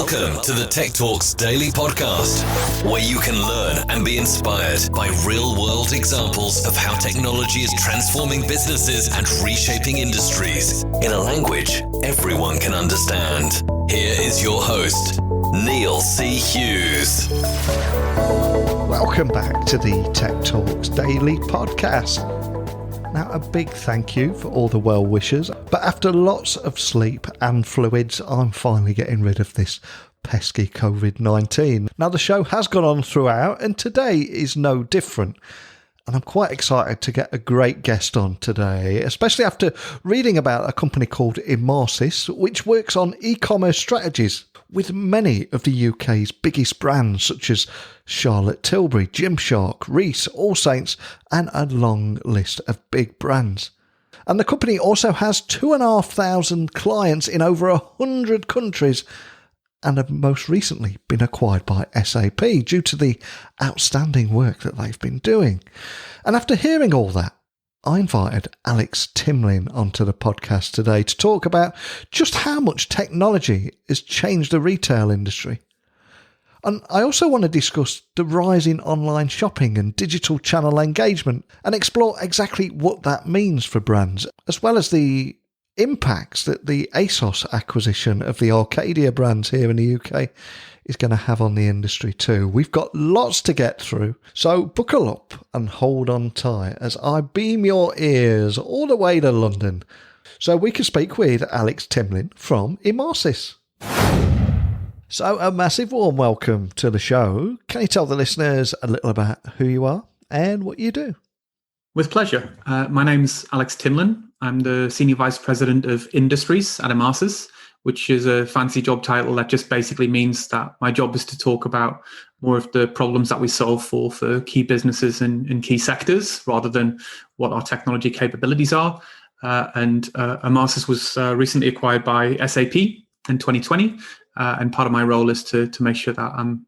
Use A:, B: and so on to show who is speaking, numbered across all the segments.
A: Welcome to the Tech Talks Daily Podcast, where you can learn and be inspired by real-world examples of how technology is transforming businesses and reshaping industries in a language everyone can understand. Here is your host, Neil C. Hughes.
B: Welcome back to the Tech Talks Daily Podcast. Now, a big thank you for all the well wishers, but after lots of sleep and fluids, I'm finally getting rid of this pesky COVID-19. Now, the show has gone on throughout, and today is no different. And I'm quite excited to get a great guest on today, especially after reading about a company called Emarsys, which works on e-commerce strategies with many of the UK's biggest brands such as Charlotte Tilbury, Gymshark, Reiss, All Saints, and a long list of big brands. And the company also has 2,500 clients in over 100 countries and have most recently been acquired by SAP due to the outstanding work that they've been doing. And after hearing all that, I invited Alex Timlin onto the podcast today to talk about just how much technology has changed the retail industry. And I also want to discuss the rise in online shopping and digital channel engagement and explore exactly what that means for brands, as well as the impacts that the ASOS acquisition of the Arcadia brands here in the UK is going to have on the industry too. We've got lots to get through, so buckle up and hold on tight as I beam your ears all the way to London so we can speak with Alex Timlin from Emarsys. So a massive warm welcome to the show. Can you tell the listeners a little about who you are and what you do?
C: With pleasure. My name's Alex Timlin. I'm the Senior Vice President of Industries at Emarsys, which is a fancy job title that just basically means that my job is to talk about more of the problems that we solve for key businesses in key sectors, rather than what our technology capabilities are. Emarsys was recently acquired by SAP in 2020, and part of my role is to make sure that I'm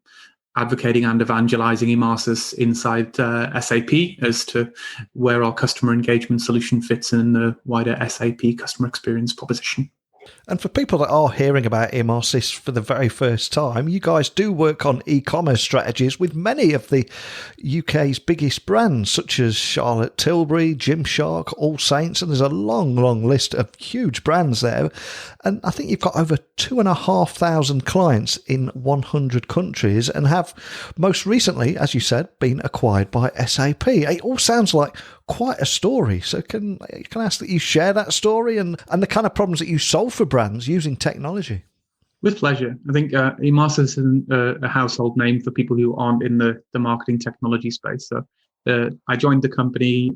C: advocating and evangelizing Emarsys inside SAP as to where our customer engagement solution fits in the wider SAP customer experience proposition.
B: And for people that are hearing about Emarsys for the very first time, you guys do work on e-commerce strategies with many of the UK's biggest brands, such as Charlotte Tilbury, Gymshark, All Saints, and there's a long, long list of huge brands there. And I think you've got over 2,500 clients in 100 countries and have most recently, as you said, been acquired by SAP. It all sounds like quite a story. So can I ask that you share that story and the kind of problems that you solve for brands using technology?
C: With pleasure. I think Emarsys is a household name for people who aren't in the marketing technology space. So I joined the company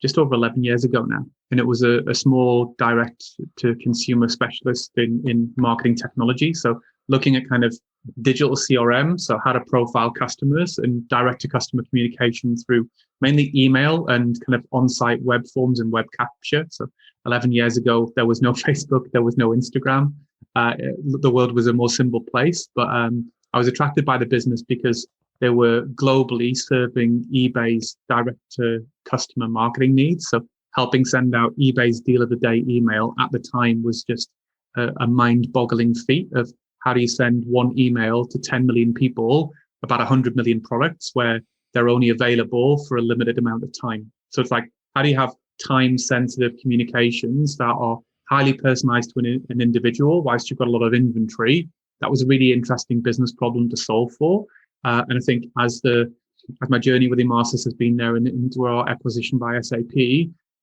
C: just over 11 years ago now, and it was a small direct-to-consumer specialist in marketing technology. So looking at kind of digital CRM, so how to profile customers, and direct-to-customer communication through mainly email and kind of on-site web forms and web capture. So 11 years ago, there was no Facebook, there was no Instagram. The world was a more simple place, but I was attracted by the business because they were globally serving eBay's direct-to-customer marketing needs. So helping send out eBay's Deal of the Day email at the time was just a mind-boggling feat of how do you send one email to 10 million people about 100 million products where they're only available for a limited amount of time. So it's like, how do you have time-sensitive communications that are highly personalized to an individual whilst you've got a lot of inventory? That was a really interesting business problem to solve for. And I think as my journey with Emarsys has been there and into our acquisition by SAP,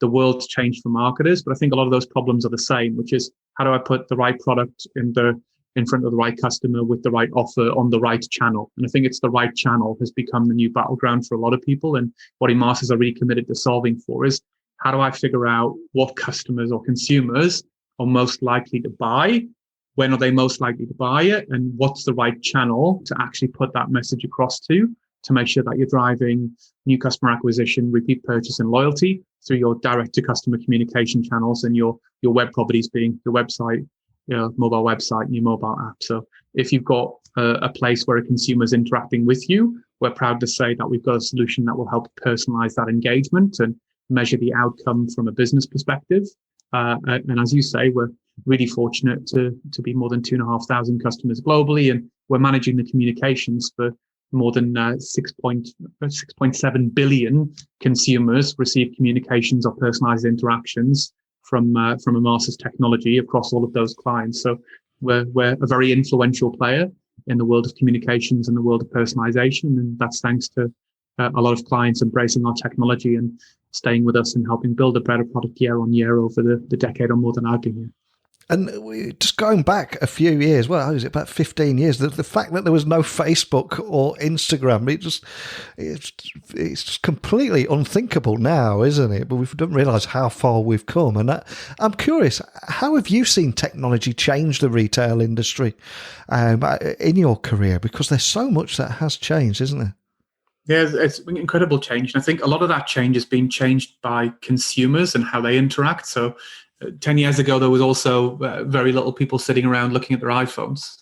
C: the world's changed for marketers. But I think a lot of those problems are the same, which is how do I put the right product in front of the right customer with the right offer on the right channel? And I think it's the right channel has become the new battleground for a lot of people. And what Emarsys are really committed to solving for is how do I figure out what customers or consumers are most likely to buy? When are they most likely to buy it? And what's the right channel to actually put that message across to make sure that you're driving new customer acquisition, repeat purchase, and loyalty through your direct-to-customer communication channels and your web properties being your website, your mobile website, and your mobile app. So if you've got a place where a consumer is interacting with you, we're proud to say that we've got a solution that will help personalize that engagement and measure the outcome from a business perspective. And as you say, we're really fortunate to be more than 2,500 customers globally, and we're managing the communications for more than 6.7 billion consumers receive communications or personalized interactions from Emarsys technology across all of those clients. So we're a very influential player in the world of communications and the world of personalization, and that's thanks to a lot of clients embracing our technology and staying with us and helping build a better product year on year over the decade or more than I've been here. And
B: just going back a few years, well, was it about 15 years? The fact that there was no Facebook or Instagram, it's just completely unthinkable now, isn't it? But we don't realise how far we've come. And I'm curious, how have you seen technology change the retail industry in your career? Because there's so much that has changed, isn't there?
C: Yeah, it's an incredible change. And I think a lot of that change has been changed by consumers and how they interact. So 10 years ago, there was also very little people sitting around looking at their iPhones.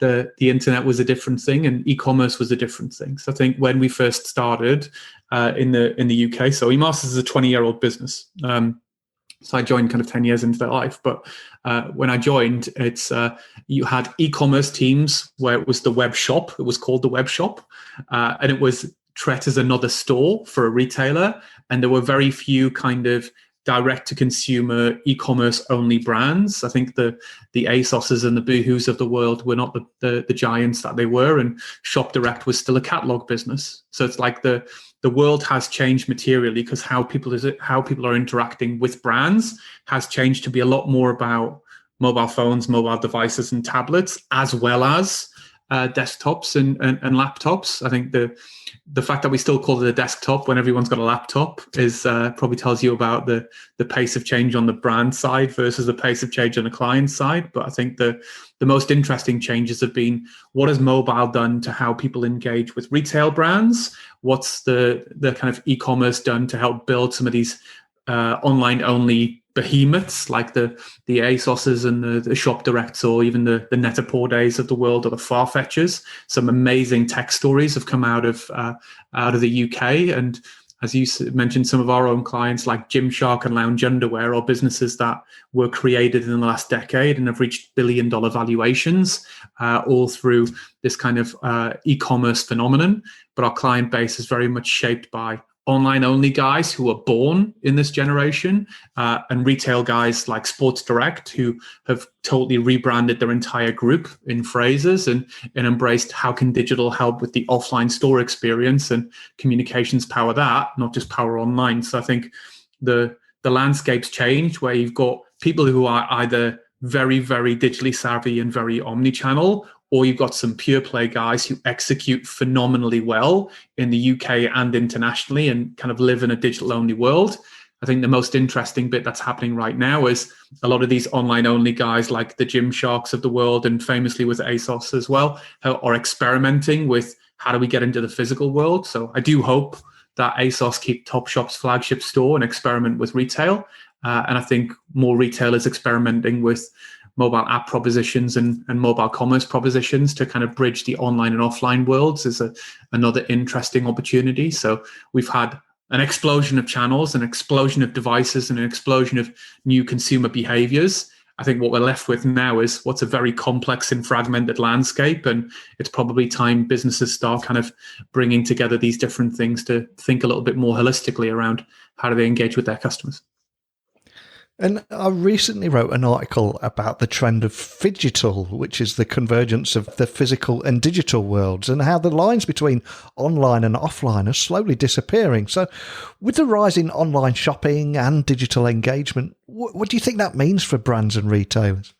C: The internet was a different thing, and e-commerce was a different thing. So I think when we first started in the UK, so Emarsys is a 20-year-old business. So I joined kind of 10 years into their life. But when I joined, it's you had e-commerce teams where it was the web shop. It was called the web shop. And it was treated as another store for a retailer. And there were very few kind of direct-to-consumer e-commerce only brands. I think the ASOSs and the Boohoo's of the world were not the giants that they were. And Shop Direct was still a catalog business. So it's like the world has changed materially because how people are interacting with brands has changed to be a lot more about mobile phones, mobile devices, and tablets, as well as desktops and laptops. I think the fact that we still call it a desktop when everyone's got a laptop is probably tells you about the pace of change on the brand side versus the pace of change on the client side. But I think the most interesting changes have been what has mobile done to how people engage with retail brands? What's the kind of e-commerce done to help build some of these online only behemoths like the ASOSs and the Shop Directs, or even the Net-a-Porters of the world, or the Farfetchers. Some amazing tech stories have come out of the UK, and as you mentioned, some of our own clients like Gymshark and Lounge Underwear are businesses that were created in the last decade and have reached billion-dollar valuations, all through this kind of e-commerce phenomenon. But our client base is very much shaped by online-only guys who were born in this generation, and retail guys like Sports Direct, who have totally rebranded their entire group in phrases and embraced how can digital help with the offline store experience, and communications power that, not just power online. So I think the landscape's changed, where you've got people who are either very, very digitally savvy and very omnichannel, or you've got some pure play guys who execute phenomenally well in the UK and internationally and kind of live in a digital only world. I think the most interesting bit that's happening right now is a lot of these online only guys like the Gymsharks of the world, and famously with ASOS as well, are experimenting with how do we get into the physical world. So I do hope that ASOS keep Topshop's flagship store and experiment with retail. And I think more retailers experimenting with mobile app propositions and mobile commerce propositions to kind of bridge the online and offline worlds is another interesting opportunity. So we've had an explosion of channels, an explosion of devices, and an explosion of new consumer behaviors. I think what we're left with now is what's a very complex and fragmented landscape. And it's probably time businesses start kind of bringing together these different things to think a little bit more holistically around how do they engage with their customers.
B: And I recently wrote an article about the trend of Fidgetal, which is the convergence of the physical and digital worlds, and how the lines between online and offline are slowly disappearing. So with the rise in online shopping and digital engagement, what do you think that means for brands and retailers?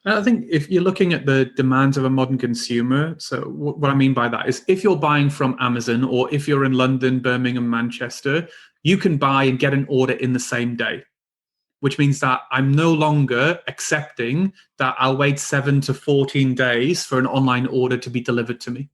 C: I think if you're looking at the demands of a modern consumer, so what I mean by that is if you're buying from Amazon, or if you're in London, Birmingham, Manchester, you can buy and get an order in the same day, which means that I'm no longer accepting that I'll wait 7 to 14 days for an online order to be delivered to me.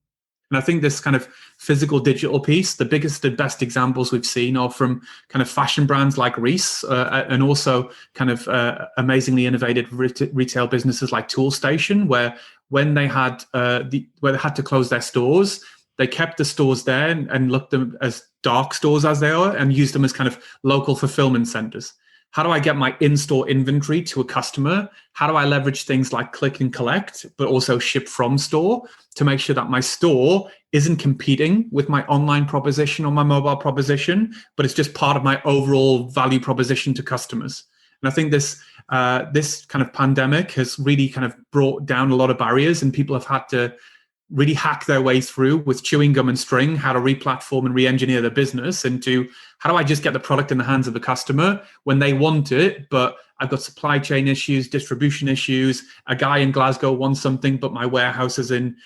C: And I think this kind of physical digital piece, the biggest and best examples we've seen are from kind of fashion brands like Reiss, and also kind of amazingly innovative retail businesses like Toolstation, where when they had where they had to close their stores, they kept the stores there and looked them as dark stores as they are, and used them as kind of local fulfillment centers. how do I get my in-store inventory to a customer? How do I leverage things like click and collect, but also ship from store to make sure that my store isn't competing with my online proposition or my mobile proposition, but it's just part of my overall value proposition to customers. And I think this kind of pandemic has really kind of brought down a lot of barriers, and people have had to really hack their way through with chewing gum and string, how to re-platform and re-engineer their business into how do I just get the product in the hands of the customer when they want it, but I've got supply chain issues, distribution issues, a guy in Glasgow wants something, but my warehouse is in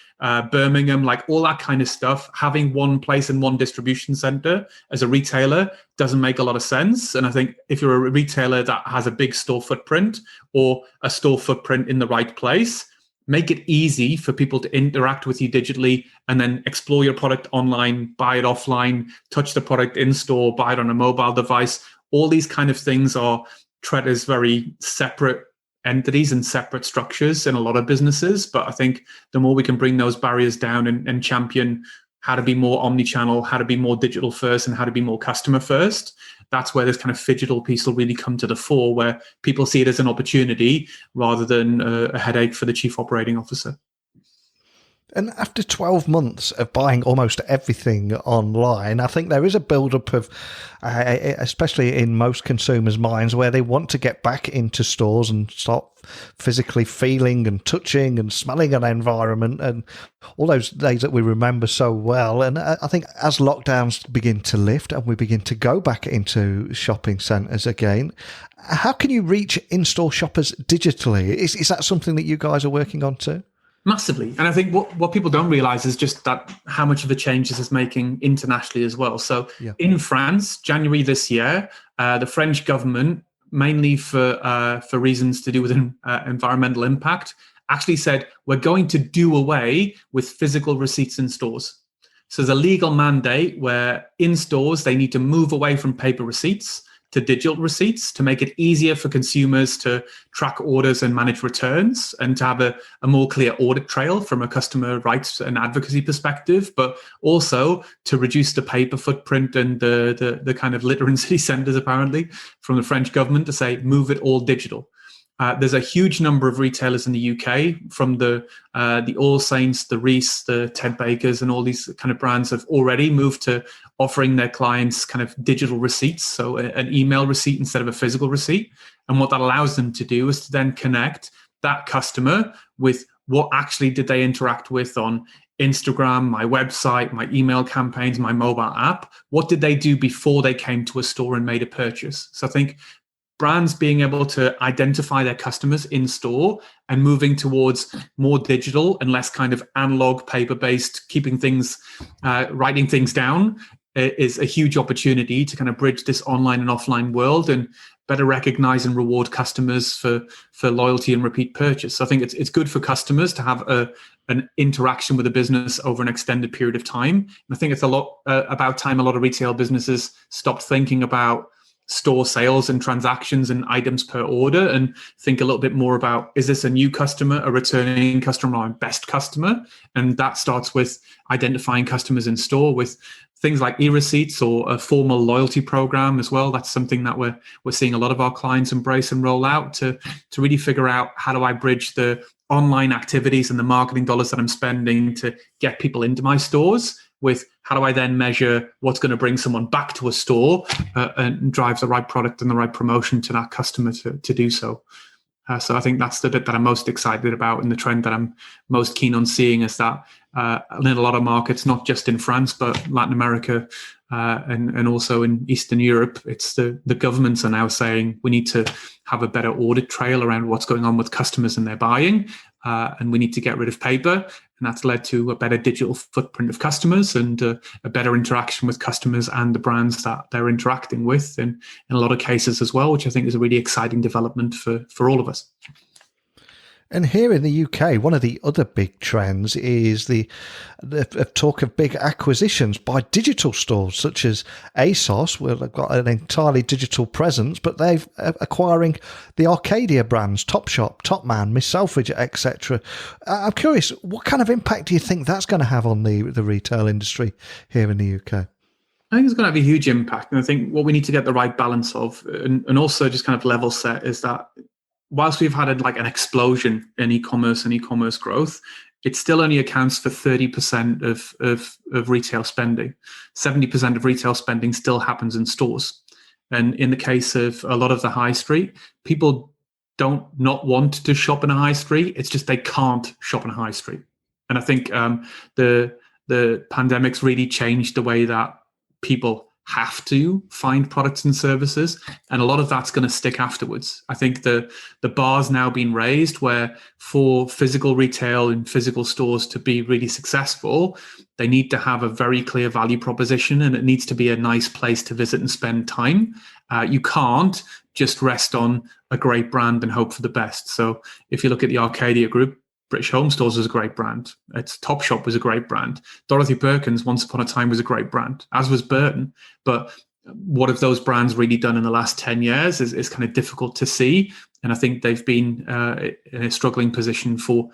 C: Birmingham, like all that kind of stuff. Having one place and one distribution center as a retailer doesn't make a lot of sense. And I think if you're a retailer that has a big store footprint or a store footprint in the right place, make it easy for people to interact with you digitally and then explore your product online, buy it offline, touch the product in store, buy it on a mobile device. All these kind of things are treated as very separate entities and separate structures in a lot of businesses. But I think the more we can bring those barriers down and champion how to be more omnichannel, how to be more digital first, and how to be more customer first, that's where this kind of Fidgetal piece will really come to the fore, where people see it as an opportunity rather than a headache for the chief operating officer.
B: And after 12 months of buying almost everything online, I think there is a build-up of, especially in most consumers' minds, where they want to get back into stores and start physically feeling and touching and smelling an environment and all those days that we remember so well. And I think as lockdowns begin to lift and we begin to go back into shopping centres again, how can you reach in-store shoppers digitally? Is that something that you guys are working on too?
C: Massively. And I think what people don't realize is just that how much of a change this is making internationally as well. So in France, January this year, the French government, mainly for reasons to do with environmental impact, actually said, we're going to do away with physical receipts in stores. So there's a legal mandate where in stores, they need to move away from paper receipts to digital receipts to make it easier for consumers to track orders and manage returns and to have a more clear audit trail from a customer rights and advocacy perspective, but also to reduce the paper footprint and the kind of litter in city centres, apparently, from the French government to say, move it all digital. There's a huge number of retailers in the UK, from the All Saints, the Reese, the Ted Bakers, and all these kind of brands have already moved to offering their clients kind of digital receipts, so an email receipt instead of a physical receipt. And what that allows them to do is to then connect that customer with what actually did they interact with on Instagram, my website, my email campaigns, my mobile app. What did they do before they came to a store and made a purchase? So I think brands being able to identify their customers in store and moving towards more digital and less kind of analog, paper-based, keeping things, writing things down is a huge opportunity to kind of bridge this online and offline world and better recognize and reward customers for loyalty and repeat purchase. So I think it's good for customers to have an interaction with a business over an extended period of time. And I think it's a lot about time a lot of retail businesses stopped thinking about store sales and transactions and items per order and think a little bit more about, is this a new customer, a returning customer, or a best customer? And that starts with identifying customers in store with things like e-receipts or a formal loyalty program as well. That's something that we're seeing a lot of our clients embrace and roll out to really figure out, how do I bridge the online activities and the marketing dollars that I'm spending to get people into my stores with how do I then measure what's going to bring someone back to a store and drive the right product and the right promotion to that customer to do so. So I think that's the bit that I'm most excited about, and the trend that I'm most keen on seeing is that in a lot of markets, not just in France, but Latin America and also in Eastern Europe, it's the governments are now saying we need to have a better audit trail around what's going on with customers and their buying. And we need to get rid of paper. And that's led to a better digital footprint of customers and a better interaction with customers and the brands that they're interacting with in a lot of cases as well, which I think is a really exciting development for all of us.
B: And here in the UK, one of the other big trends is the talk of big acquisitions by digital stores such as ASOS, where they've got an entirely digital presence, but they've acquiring the Arcadia brands, Topshop, Topman, Miss Selfridge, etc. I'm curious, what kind of impact do you think that's going to have on the retail industry here in the UK?
C: I think it's going to have a huge impact. And I think what we need to get the right balance of, and also just kind of level set, is that whilst we've had an explosion in e-commerce and e-commerce growth, it still only accounts for 30% of retail spending. 70% of retail spending still happens in stores. And in the case of a lot of the high street, people don't not want to shop in a high street. It's just they can't shop in a high street. And I think the pandemic's really changed the way that people have to find products and services, and a lot of that's going to stick afterwards. I think the bar's now been raised where for physical retail and physical stores to be really successful, they need to have a very clear value proposition, and it needs to be a nice place to visit and spend time. You can't just rest on a great brand and hope for the best. So if you look at the Arcadia Group, British Home Stores was a great brand. Its Topshop was a great brand. Dorothy Perkins, once upon a time, was a great brand, as was Burton. But what have those brands really done in the last 10 years is kind of difficult to see. And I think they've been in a struggling position for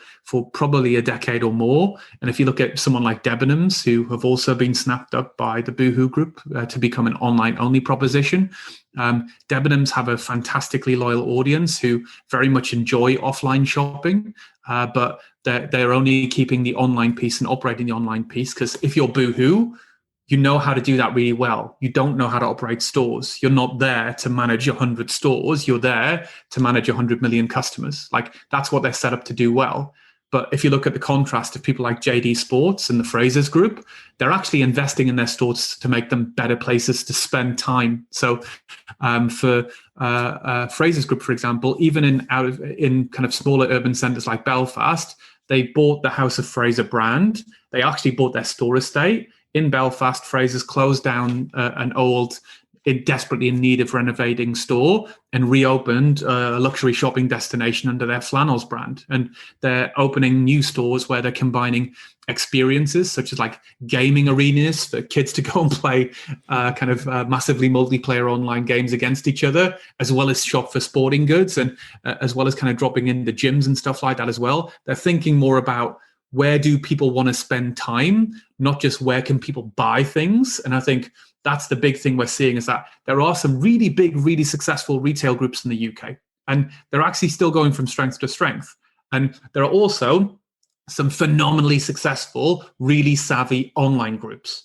C: probably a decade or more. And if you look at someone like Debenhams, who have also been snapped up by the Boohoo Group to become an online-only proposition, Debenhams have a fantastically loyal audience who very much enjoy offline shopping, but they're only keeping the online piece and operating the online piece because if you're Boohoo, you know how to do that really well. You don't know how to operate stores. You're not there to manage 100 stores. You're there to manage 100 million customers. Like that's what they're set up to do well. But if you look at the contrast of people like JD Sports and the Frasers Group, they're actually investing in their stores to make them better places to spend time. So for Frasers Group, for example, even in kind of smaller urban centres like Belfast, they bought the House of Fraser brand. They actually bought their store estate. In Belfast, Frasers closed down an old, desperately in need of renovating store and reopened a luxury shopping destination under their Flannels brand. And they're opening new stores where they're combining experiences such as like gaming arenas for kids to go and play massively multiplayer online games against each other, as well as shop for sporting goods and as well as kind of dropping in the gyms and stuff like that as well. They're thinking more about where do people want to spend time, not just where can people buy things. And I think that's the big thing we're seeing is that there are some really big, really successful retail groups in the UK, and they're actually still going from strength to strength. And there are also some phenomenally successful, really savvy online groups.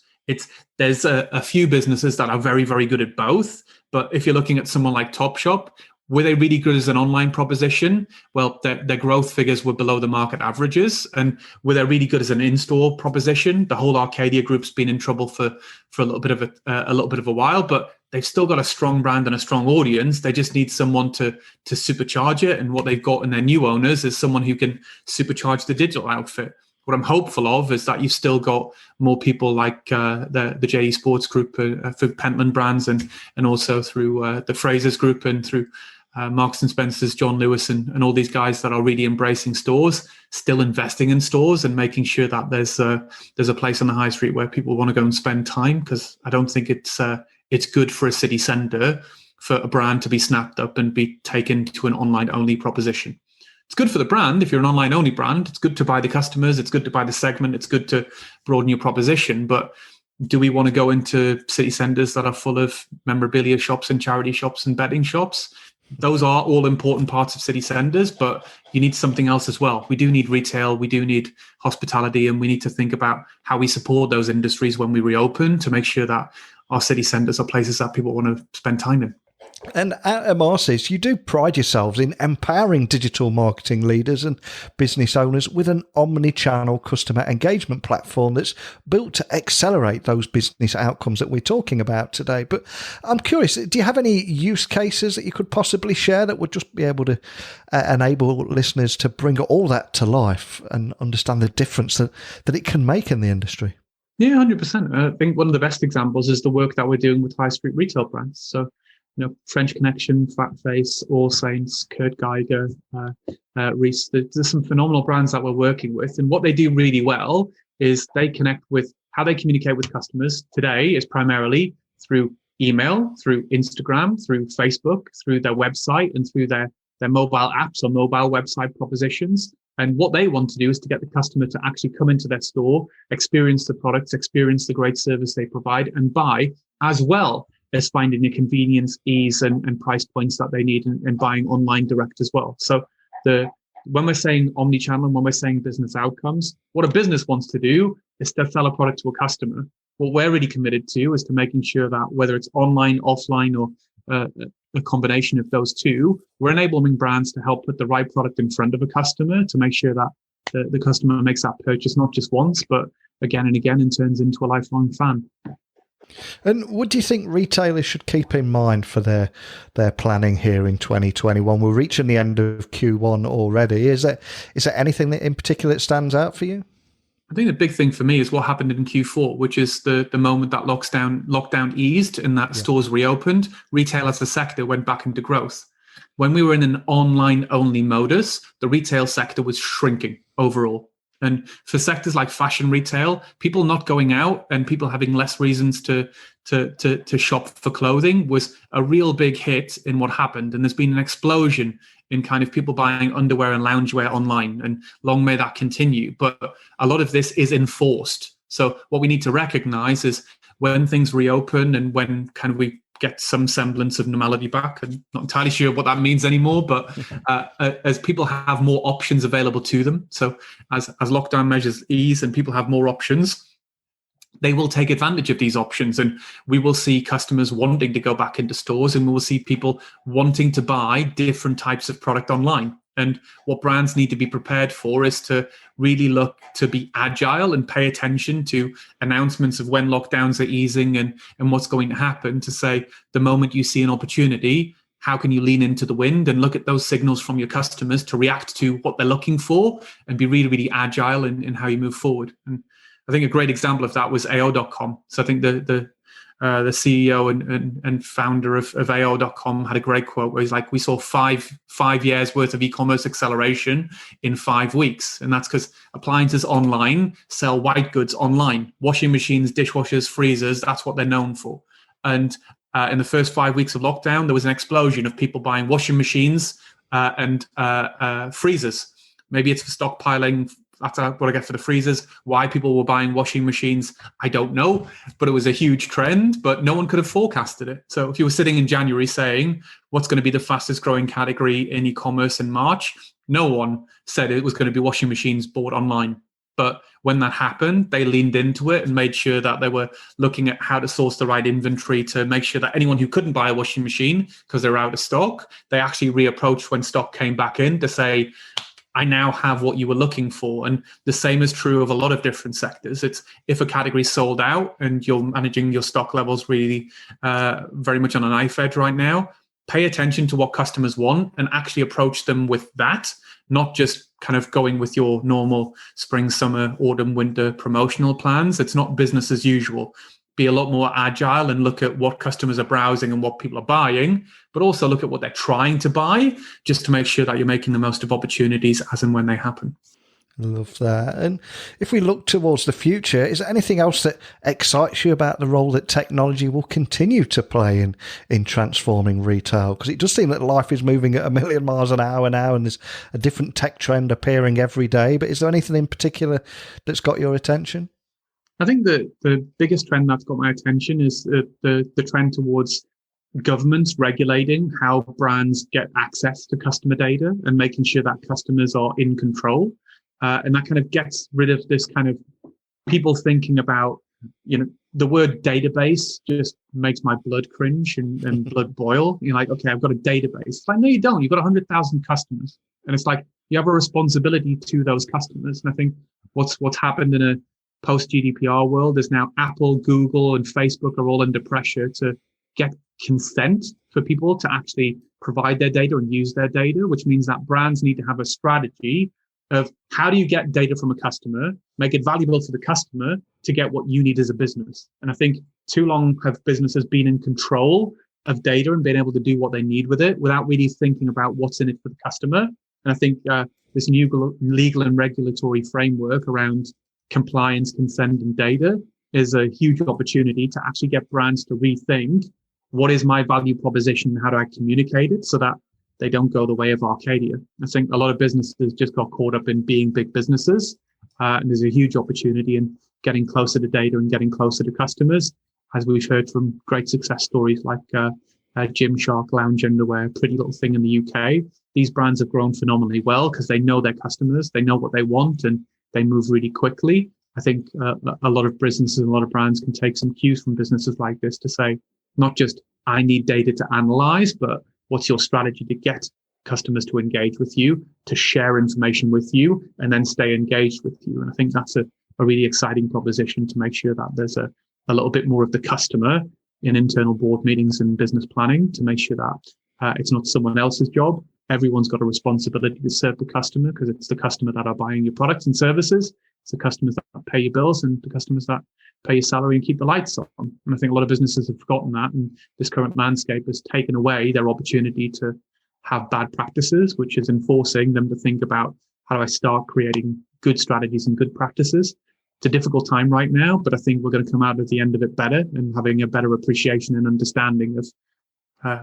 C: There's a few businesses that are very, very good at both. But if you're looking at someone like Topshop, were they really good as an online proposition? Well, their growth figures were below the market averages. And were they really good as an in-store proposition? The whole Arcadia Group's been in trouble for a little bit of a while, but they've still got a strong brand and a strong audience. They just need someone to supercharge it. And what they've got in their new owners is someone who can supercharge the digital outfit. What I'm hopeful of is that you've still got more people like the JD Sports Group through Pentland brands and also through the Frasers Group and through Marks and Spencer's, John Lewis and all these guys that are really embracing stores, still investing in stores and making sure that there's a place on the high street where people want to go and spend time, because I don't think it's good for a city centre for a brand to be snapped up and be taken to an online-only proposition. It's good for the brand. If you're an online-only brand, it's good to buy the customers, it's good to buy the segment, it's good to broaden your proposition. But do we want to go into city centres that are full of memorabilia shops and charity shops and betting shops? Those are all important parts of city centres, but you need something else as well. We do need retail, we do need hospitality, and we need to think about how we support those industries when we reopen to make sure that our city centres are places that people want to spend time in.
B: And at Emarsys, you do pride yourselves in empowering digital marketing leaders and business owners with an omnichannel customer engagement platform that's built to accelerate those business outcomes that we're talking about today. But I'm curious, do you have any use cases that you could possibly share that would just be able to enable listeners to bring all that to life and understand the difference that it can make in the industry?
C: Yeah, 100%. I think one of the best examples is the work that we're doing with high street retail brands. So, French Connection, Fat Face, All Saints, Kurt Geiger, Reese. There's some phenomenal brands that we're working with. And what they do really well is they connect with how they communicate with customers today is primarily through email, through Instagram, through Facebook, through their website, and through their mobile apps or mobile website propositions. And what they want to do is to get the customer to actually come into their store, experience the products, experience the great service they provide, and buy as well as finding the convenience, ease, and price points that they need and buying online direct as well. So when we're saying omnichannel and when we're saying business outcomes, what a business wants to do is to sell a product to a customer. What we're really committed to is to making sure that whether it's online, offline, or a combination of those two, we're enabling brands to help put the right product in front of a customer to make sure that the customer makes that purchase not just once, but again and again, and turns into a lifelong fan.
B: And what do you think retailers should keep in mind for their planning here in 2021? We're reaching the end of Q1 already. Is there anything that in particular that stands out for you?
C: I think the big thing for me is what happened in Q4, which is the moment that lockdown eased and that stores reopened. Retail as a sector went back into growth. When we were in an online-only modus, the retail sector was shrinking overall. And for sectors like fashion retail, people not going out and people having less reasons to shop for clothing was a real big hit in what happened. And there's been an explosion in kind of people buying underwear and loungewear online, and long may that continue. But a lot of this is enforced. So what we need to recognize is when things reopen and when kind of we get some semblance of normality back. I'm not entirely sure what that means anymore, but as people have more options available to them, so as lockdown measures ease and people have more options, they will take advantage of these options, and we will see customers wanting to go back into stores, and we will see people wanting to buy different types of product online. And what brands need to be prepared for is to really look to be agile and pay attention to announcements of when lockdowns are easing and what's going to happen, to say the moment you see an opportunity, how can you lean into the wind and look at those signals from your customers to react to what they're looking for and be really, really agile in how you move forward. And I think a great example of that was AO.com. So I think the CEO and founder of AO.com had a great quote where he's like, we saw five years worth of e-commerce acceleration in 5 weeks. And that's because appliances online sell white goods online, washing machines, dishwashers, freezers. That's what they're known for. And in the first 5 weeks of lockdown, there was an explosion of people buying washing machines and freezers. Maybe it's for stockpiling. That's what I get for the freezers. Why people were buying washing machines, I don't know, but it was a huge trend, but no one could have forecasted it. So if you were sitting in January saying what's going to be the fastest growing category in e-commerce in March, no one said it was going to be washing machines bought online. But when that happened, they leaned into it and made sure that they were looking at how to source the right inventory to make sure that anyone who couldn't buy a washing machine because they're out of stock, they actually reapproached when stock came back in to say, I now have what you were looking for. And the same is true of a lot of different sectors. It's if a category sold out and you're managing your stock levels really very much on a knife edge right now, pay attention to what customers want and actually approach them with that, not just kind of going with your normal spring, summer, autumn, winter promotional plans. It's not business as usual. Be a lot more agile and look at what customers are browsing and what people are buying, but also look at what they're trying to buy, just to make sure that you're making the most of opportunities as and when they happen.
B: Love that. And if we look towards the future, is there anything else that excites you about the role that technology will continue to play in transforming retail? Because it does seem that life is moving at a million miles an hour now, and there's a different tech trend appearing every day. But is there anything in particular that's got your attention?
C: I think the biggest trend that's got my attention is the trend towards governments regulating how brands get access to customer data and making sure that customers are in control. And that kind of gets rid of this kind of people thinking about, the word database just makes my blood cringe and blood boil. You're like, okay, I've got a database. It's like, no, you don't. You've got 100,000 customers. And it's like, you have a responsibility to those customers. And I think what's happened in a post-GDPR world is now Apple, Google, and Facebook are all under pressure to get consent for people to actually provide their data and use their data, which means that brands need to have a strategy of how do you get data from a customer, make it valuable to the customer to get what you need as a business. And I think too long have businesses been in control of data and been able to do what they need with it without really thinking about what's in it for the customer. And I think this new legal and regulatory framework around compliance, consent, and data is a huge opportunity to actually get brands to rethink what is my value proposition and how do I communicate it so that they don't go the way of Arcadia. I think a lot of businesses just got caught up in being big businesses, and there's a huge opportunity in getting closer to data and getting closer to customers as we've heard from great success stories like Gymshark lounge underwear, Pretty Little Thing in the UK, these brands have grown phenomenally well because they know their customers, they know what they want, and they move really quickly. I think a lot of businesses and a lot of brands can take some cues from businesses like this to say, not just I need data to analyze, but what's your strategy to get customers to engage with you, to share information with you, and then stay engaged with you. And I think that's a really exciting proposition to make sure that there's a little bit more of the customer in internal board meetings and business planning to make sure that it's not someone else's job. Everyone's got a responsibility to serve the customer because it's the customer that are buying your products and services. It's the customers that pay your bills and the customers that pay your salary and keep the lights on. And I think a lot of businesses have forgotten that. And this current landscape has taken away their opportunity to have bad practices, which is enforcing them to think about how do I start creating good strategies and good practices. It's a difficult time right now, but I think we're going to come out at the end of it better and having a better appreciation and understanding of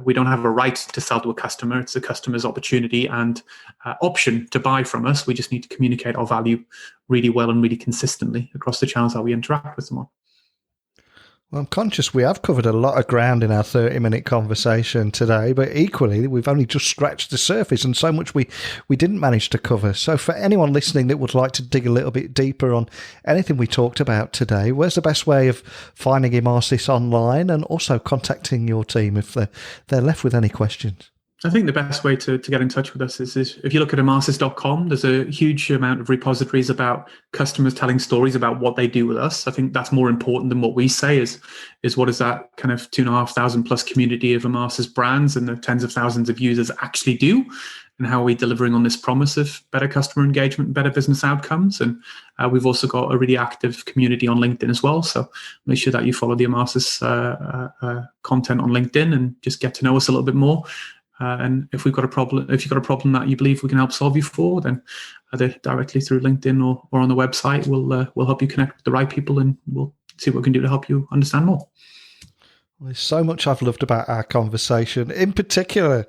C: we don't have a right to sell to a customer. It's the customer's opportunity and option to buy from us. We just need to communicate our value really well and really consistently across the channels that we interact with them on.
B: Well, I'm conscious we have covered a lot of ground in our 30-minute conversation today, but equally, we've only just scratched the surface and so much we didn't manage to cover. So for anyone listening that would like to dig a little bit deeper on anything we talked about today, where's the best way of finding Emarsys online and also contacting your team if they're left with any questions?
C: I think the best way to get in touch with us is if you look at Emarsys.com, there's a huge amount of repositories about customers telling stories about what they do with us. I think that's more important than what we say is what is that kind of 2,500 plus community of Emarsys brands and the tens of thousands of users actually do, and how are we delivering on this promise of better customer engagement and better business outcomes. And we've also got a really active community on LinkedIn as well. So make sure that you follow the Emarsys content on LinkedIn and just get to know us a little bit more. And if you've got a problem that you believe we can help solve you for, then either directly through LinkedIn or on the website, we'll help you connect with the right people, and we'll see what we can do to help you understand more.
B: There's so much I've loved about our conversation. In particular,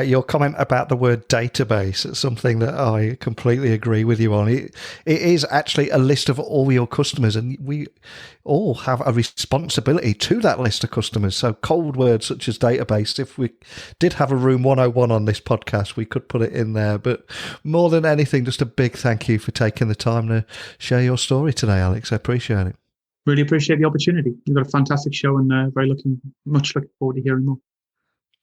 B: your comment about the word database. It's something that I completely agree with you on. It is actually a list of all your customers, and we all have a responsibility to that list of customers. So cold words such as database, if we did have a room 101 on this podcast, we could put it in there. But more than anything, just a big thank you for taking the time to share your story today, Alex. I appreciate it.
C: Really appreciate the opportunity. You've got a fantastic show and much looking forward to hearing more.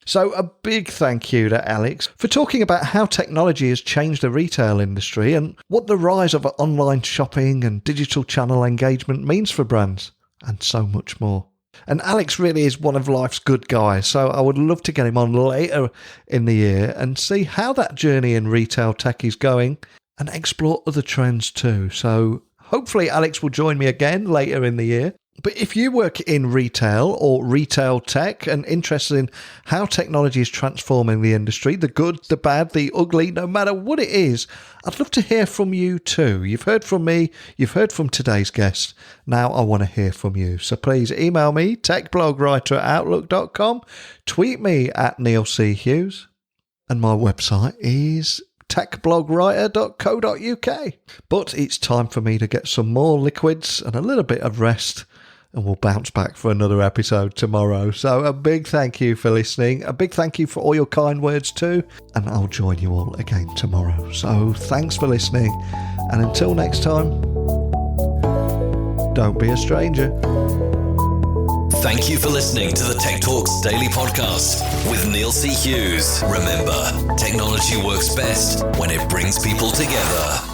B: So a big thank you to Alex for talking about how technology has changed the retail industry and what the rise of online shopping and digital channel engagement means for brands, and so much more. And Alex really is one of life's good guys, so I would love to get him on later in the year and see how that journey in retail tech is going and explore other trends too. So hopefully Alex will join me again later in the year. But if you work in retail or retail tech and interested in how technology is transforming the industry, the good, the bad, the ugly, no matter what it is, I'd love to hear from you too. You've heard from me, you've heard from today's guest. Now I want to hear from you. So please email me, techblogwriter@outlook.com, tweet me at Neil C. Hughes, and my website is techblogwriter.co.uk. But it's time for me to get some more liquids and a little bit of rest, and we'll bounce back for another episode tomorrow. So a big thank you for listening. A big thank you for all your kind words too. And I'll join you all again tomorrow. So thanks for listening. And until next time, don't be a stranger.
A: Thank you for listening to the Tech Talks Daily Podcast with Neil C. Hughes. Remember, technology works best when it brings people together.